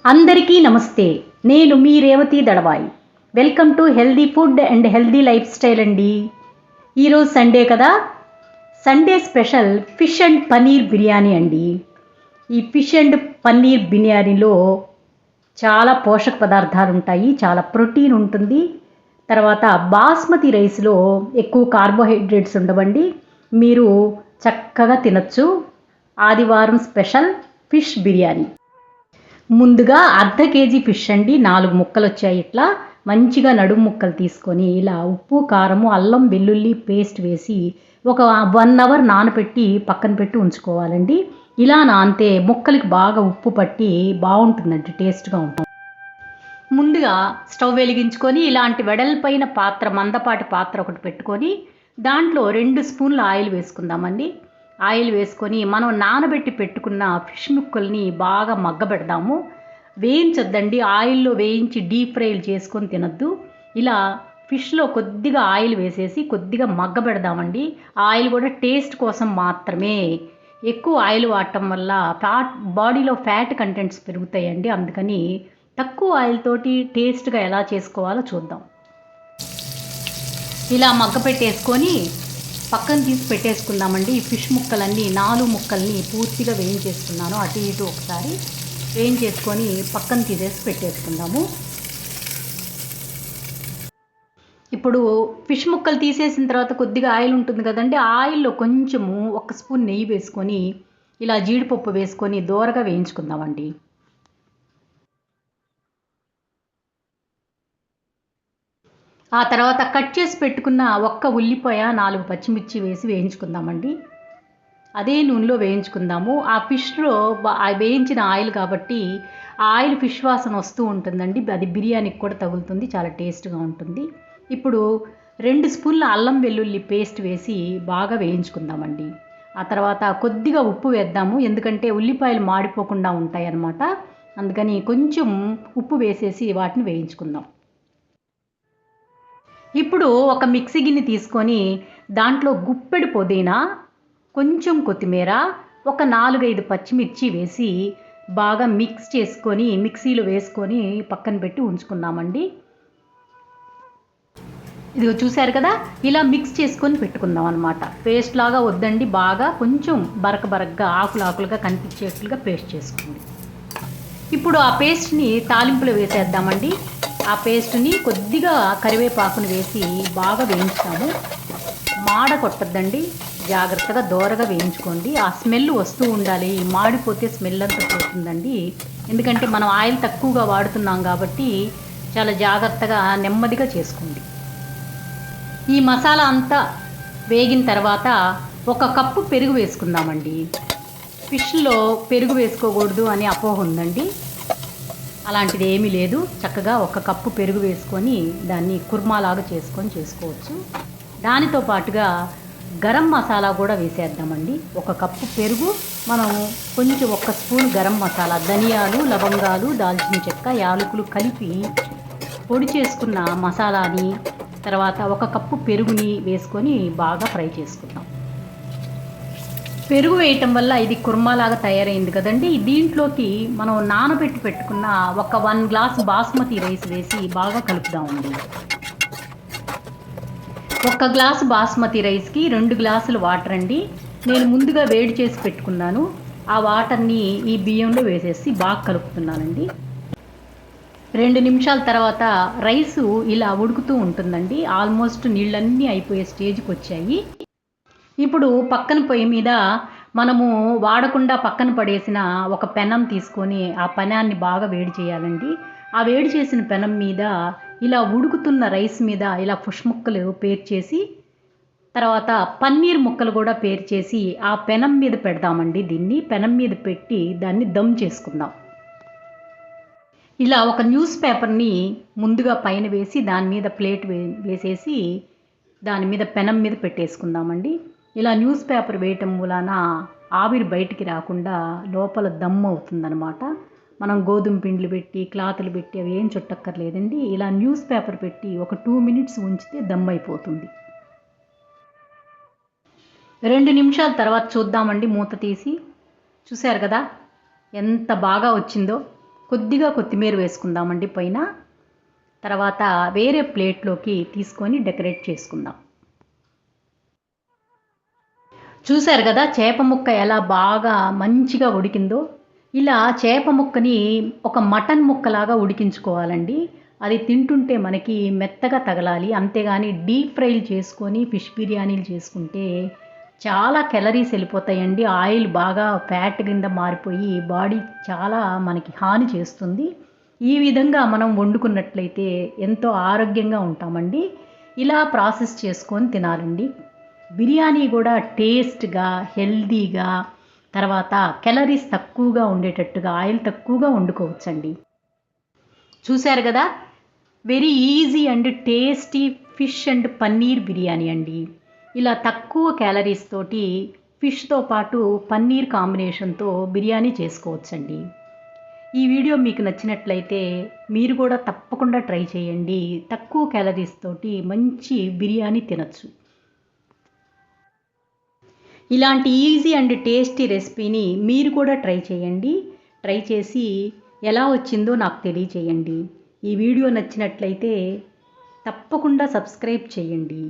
అందరికీ నమస్తే. నేను మీ Revathi Dadavai. Welcome to healthy food and healthy lifestyle అండి. ఈరోజు సండే కదా, Sunday special fish and paneer biryani అండి. ఈ ఫిష్ అండ్ పన్నీర్ బిర్యానీలో చాలా పోషక పదార్థాలు ఉంటాయి, చాలా ప్రోటీన్ ఉంటుంది. తర్వాత బాస్మతి రైస్లో ఎక్కువ కార్బోహైడ్రేట్స్ ఉండవండి. మీరు చక్కగా తినచ్చు. ఆదివారం స్పెషల్ ఫిష్ బిర్యానీ. ముందుగా అర్ధ కేజీ ఫిష్ అండి, 4 ముక్కలు వచ్చాయి. ఇట్లా మంచిగా నడుము ముక్కలు తీసుకొని ఇలా ఉప్పు కారము అల్లం వెల్లుల్లి పేస్ట్ వేసి ఒక 1 అవర్ నానబెట్టి పక్కన పెట్టి ఉంచుకోవాలండి. ఇలా నానితే ముక్కలకి బాగా ఉప్పు పట్టి బాగుంటుందండి, టేస్ట్గా ఉంటుంది. ముందుగా స్టవ్ వెలిగించుకొని ఇలాంటి వెడల్పైన పాత్ర, మందపాటి పాత్ర ఒకటి పెట్టుకొని దాంట్లో 2 స్పూన్ల ఆయిల్ వేసుకుందామండి. ఆయిల్ వేసుకొని మనం నానబెట్టి పెట్టుకున్న ఫిష్ ముక్కల్ని బాగా మగ్గబెడదాము. వేయించొద్దండి, ఆయిల్లో వేయించి డీప్ ఫ్రైలు చేసుకొని తినద్దు. ఇలా ఫిష్లో కొద్దిగా ఆయిల్ వేసేసి కొద్దిగా మగ్గబెడదామండి. ఆయిల్ కూడా టేస్ట్ కోసం మాత్రమే. ఎక్కువ ఆయిల్ వాడటం వల్ల బాడీలో ఫ్యాట్ కంటెంట్స్ పెరుగుతాయండి. అందుకని తక్కువ ఆయిల్ తోటి టేస్ట్గా ఎలా చేసుకోవాలో చూద్దాం. ఇలా మగ్గపెట్టేసుకొని పక్కన తీసి పెట్టేసుకుందామండి. ఈ ఫిష్ ముక్కలన్నీ 4 ముక్కల్ని పూర్తిగా వేయించేసుకున్నాను. అటు ఇటు ఒకసారి వేయించేసుకొని పక్కన తీసేసి పెట్టేసుకుందాము. ఇప్పుడు ఫిష్ ముక్కలు తీసేసిన తర్వాత కొద్దిగా ఆయిల్ ఉంటుంది కదండి, ఆ ఆయిల్లో కొంచెము 1 స్పూన్ నెయ్యి వేసుకొని ఇలా జీడిపప్పు వేసుకొని దోరగా వేయించుకుందామండి. ఆ తర్వాత కట్ చేసి పెట్టుకున్న 1 ఉల్లిపాయ 4 పచ్చిమిర్చి వేసి వేయించుకుందామండి. అదే నూనెలో వేయించుకుందాము. ఆ ఫిష్లో వేయించిన ఆయిల్ కాబట్టి ఆ ఆయిల్ ఫిష్ వాసన వస్తూ ఉంటుందండి. అది బిర్యానీకి కూడా తగులుతుంది, చాలా టేస్ట్గా ఉంటుంది. ఇప్పుడు 2 స్పూన్ల అల్లం వెల్లుల్లి పేస్ట్ వేసి బాగా వేయించుకుందామండి. ఆ తర్వాత కొద్దిగా ఉప్పు వేద్దాము, ఎందుకంటే ఉల్లిపాయలు మాడిపోకుండా ఉంటాయి అన్నమాట. అందుకని కొంచెం ఉప్పు వేసేసి వాటిని వేయించుకుందాం. ఇప్పుడు ఒక మిక్సీ గిన్నె తీసుకొని దాంట్లో గుప్పెడు పుదీనా, కొంచెం కొత్తిమీర, ఒక 4-5 పచ్చిమిర్చి వేసి బాగా మిక్స్ చేసుకొని మిక్సీలో వేసుకొని పక్కన పెట్టి ఉంచుకుందామండి. ఇది చూశారు కదా, ఇలా మిక్స్ చేసుకొని పెట్టుకుందాం అనమాట. పేస్ట్ లాగా వద్దండి, బాగా కొంచెం బరకగా ఆకులుగా కనిపించేట్లుగా పేస్ట్ చేసుకోండి. ఇప్పుడు ఆ పేస్ట్ని తాలింపులో వేసేద్దామండి. ఆ పేస్ట్ని కొద్దిగా కరివేపాకుని వేసి బాగా వేయించుతాము. మాడ కొట్టద్దండి, జాగ్రత్తగా దోరగా వేయించుకోండి. ఆ స్మెల్ వస్తూ ఉండాలి, మాడిపోతే స్మెల్ అంతా పోతుందండి. ఎందుకంటే మనం ఆయిల్ తక్కువగా వాడుతున్నాం కాబట్టి చాలా జాగ్రత్తగా నెమ్మదిగా చేసుకోండి. ఈ మసాలా అంతా వేగిన తర్వాత 1 కప్పు పెరుగు వేసుకుందామండి. ఫిష్లో పెరుగు వేసుకోకూడదు అని అపోహ ఉందండి, అలాంటిది ఏమీ లేదు. చక్కగా 1 కప్పు పెరుగు వేసుకొని దాన్ని కుర్మాలాగా చేసుకోవచ్చు. దానితో పాటుగా గరం మసాలా కూడా వేసేద్దామండి. 1 కప్పు పెరుగు, మనం కొంచెం 1 స్పూన్ గరం మసాలా, ధనియాలు, లవంగాలు, దాల్చిన చెక్క, యాలకులు కలిపి పొడి చేసుకున్న మసాలాని, తర్వాత 1 కప్పు పెరుగుని వేసుకొని బాగా ఫ్రై చేసుకుందాం. పెరుగు వేయటం వల్ల ఇది కుర్మాలాగా తయారైంది కదండి. దీంట్లోకి మనం నానబెట్టి పెట్టుకున్న 1 గ్లాస్ బాస్మతి రైస్ వేసి బాగా కలుపుదామండి. 1 గ్లాసు బాస్మతి రైస్కి 2 గ్లాసులు వాటర్ అండి. నేను ముందుగా వేడి చేసి పెట్టుకున్నాను. ఆ వాటర్ని ఈ బియ్యంలో వేసేసి బాగా కలుపుతున్నానండి. 2 నిమిషాల తర్వాత రైసు ఇలా ఉడుకుతూ ఉంటుందండి. ఆల్మోస్ట్ నీళ్ళన్నీ అయిపోయే స్టేజ్కి వచ్చాయి. ఇప్పుడు పక్కన పొయ్యి మీద మనము వాడకుండా పక్కన పడేసిన ఒక పెనం తీసుకొని ఆ పెనాన్ని బాగా వేడి చేయాలండి. ఆ వేడి చేసిన పెనం మీద ఇలా ఉడుకుతున్న రైస్ మీద ఇలా ఫిష్ ముక్కలు పేర్చేసి, తర్వాత పన్నీర్ ముక్కలు కూడా పేర్చేసి ఆ పెనం మీద పెడదామండి. దీన్ని పెనం మీద పెట్టి దాన్ని దమ్ చేసుకుందాం. ఇలా ఒక న్యూస్ పేపర్ని ముందుగా పైన వేసి దాని మీద ప్లేట్ వేసేసి దాని మీద పెనం మీద పెట్టేసుకుందామండి. ఇలా న్యూస్ పేపర్ వేయటం మూలాన ఆవిరి బయటికి రాకుండా లోపల దమ్ అవుతుందన్నమాట. మనం గోధుమ పిండిలు పెట్టి క్లాతులు పెట్టి అవి ఏం చుట్టక్కర్లేదండి. ఇలా న్యూస్ పేపర్ పెట్టి ఒక 2 మినిట్స్ ఉంచితే దమ్ అయిపోతుంది. 2 నిమిషాల తర్వాత చూద్దామండి, మూత తీసి. చూశారు కదా ఎంత బాగా వచ్చిందో. కొద్దిగా కొత్తిమీర వేసుకుందామండి పైన. తర్వాత వేరే ప్లేట్లోకి తీసుకొని డెకరేట్ చేసుకుందాం. చూశారు కదా చేప ముక్క ఎలా బాగా మంచిగా ఉడికిందో. ఇలా చేప ముక్కని ఒక మటన్ ముక్కలాగా ఉడికించుకోవాలండి. అది తింటుంటే మనకి మెత్తగా తగలాలి. అంతేగాని డీప్ ఫ్రైలు చేసుకొని ఫిష్ బిర్యానీలు చేసుకుంటే చాలా క్యాలరీస్ వెళ్ళిపోతాయండి. ఆయిల్ బాగా ఫ్యాట్ కింద మారిపోయి బాడీ చాలా మనకి హాని చేస్తుంది. ఈ విధంగా మనం వండుకున్నట్లయితే ఎంతో ఆరోగ్యంగా ఉంటామండి. ఇలా ప్రాసెస్ చేసుకొని తినాలండి. బిర్యానీ కూడా టేస్ట్గా, హెల్దీగా, తర్వాత క్యాలరీస్ తక్కువగా ఉండేటట్టుగా ఆయిల్ తక్కువగా వండుకోవచ్చండి. చూశారు కదా, very easy and tasty fish and paneer biryani అండి. ఇలా తక్కువ క్యాలరీస్ తోటి ఫిష్తో పాటు పన్నీర్ కాంబినేషన్తో బిర్యానీ చేసుకోవచ్చండి. ఈ వీడియో మీకు నచ్చినట్లయితే మీరు కూడా తప్పకుండా ట్రై చేయండి. తక్కువ క్యాలరీస్ తోటి మంచి బిర్యానీ తినచ్చు. ఇలాంటి ఈజీ అండ్ టేస్టీ రెసిపీని మీరు కూడా ట్రై చేయండి. ట్రై చేసి ఎలా వచ్చిందో నాకు తెలియచేయండి. ఈ వీడియో నచ్చినట్లయితే తప్పకుండా సబ్స్క్రైబ్ చేయండి.